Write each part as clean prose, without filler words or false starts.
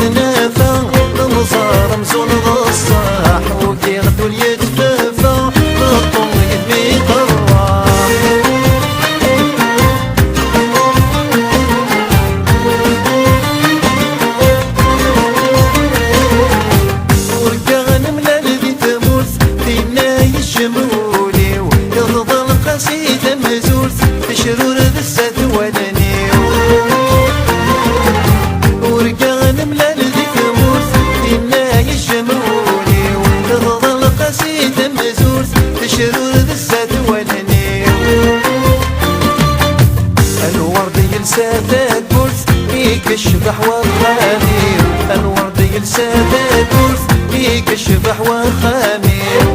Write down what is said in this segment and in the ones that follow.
تنافى المزار مزون الصاح وكي غدو يتفافى بالطول يدمي قراح ورقا نملا لذي تموت فينا يشمولي ويظل قصيدة مزورت بشرور ذي السد ولني ورقا نملا لذي تموت فينا يشمولي ويظل قصيدة مزورت بشرور ذي السد ولني الورد يلسى ذاكورت فيك الشبح والخمير الورد يلسى ذاكورت فيك الشبح والخمير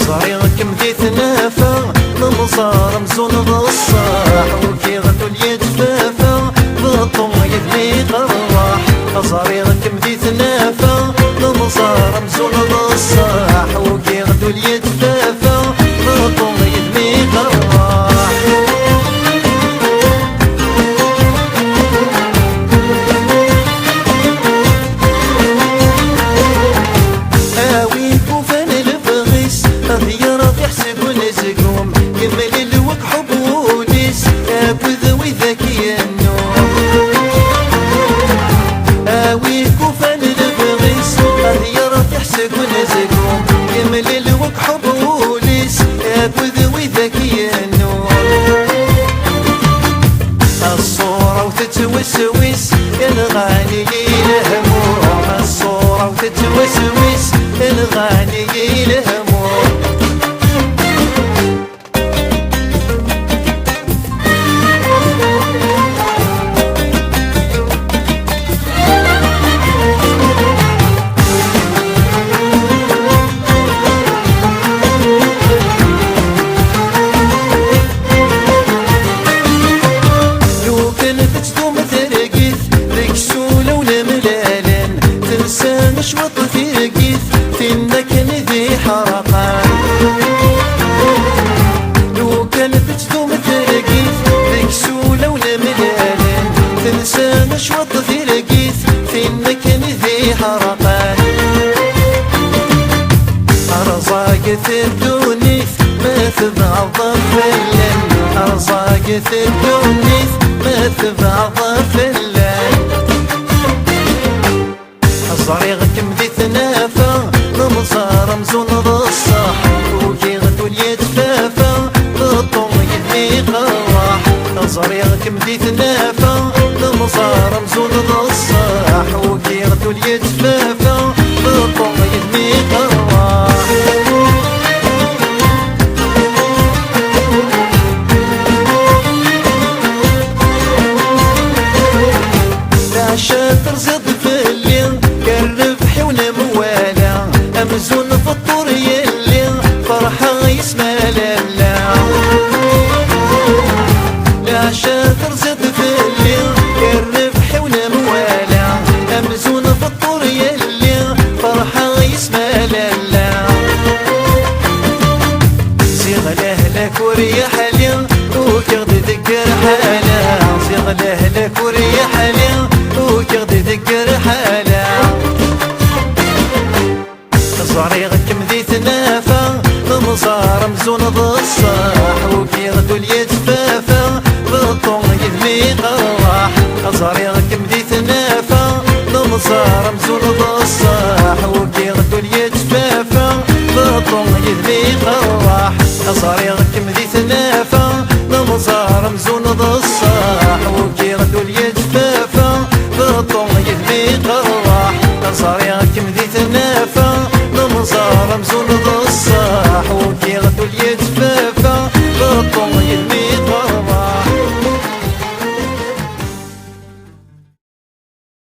صريغك مدي تنافى المزار مزون بالصاح وكي غدو يتفافى بالطول يدمي قراح صريغك مدي تنافى المزار مزون بالصاح وكي غدو يتفافى بالطول يدمي قراح الصورة وتتوسوس الغالي الهموم الصورة وتتوسوس الغالي الهموم نشوط في رقيف فينا كان ذي حرقان لو كانت تدوم ترقيف ذيك سولة ولا ملالان تنسى نشوط في رقيف فينا كان ذي حرقان أرزاقة الدونيث ما تبعض فلان أرزاقة الدونيث ما تبعض فلان صريغك مدي تنافى المزار مزون بالصاح وكي غدو يتفافى بالطول يدمي قراح صريغك مدي تنافى المزار مزون بالصاح وكي غدو يتفافى بالطول يدمي قراح لا شاطر زد في الليل الربح ونموالا أمزون في الطور يلي فرحة يسمى لالا لا شاطر زد في الليل الربح ونموالا أمزون في الطور يلي فرحة يسمى لالا صيغ لأهلك وريح لي وكغد ذكر حالا صيغ لأهلك وريح لي وكغد ذكر حالا صريغك مدي تنافى المزار مزون بالصاح وكي غدو يتفافى بالطول يدمي قراح صريغك مدي تنافى المزار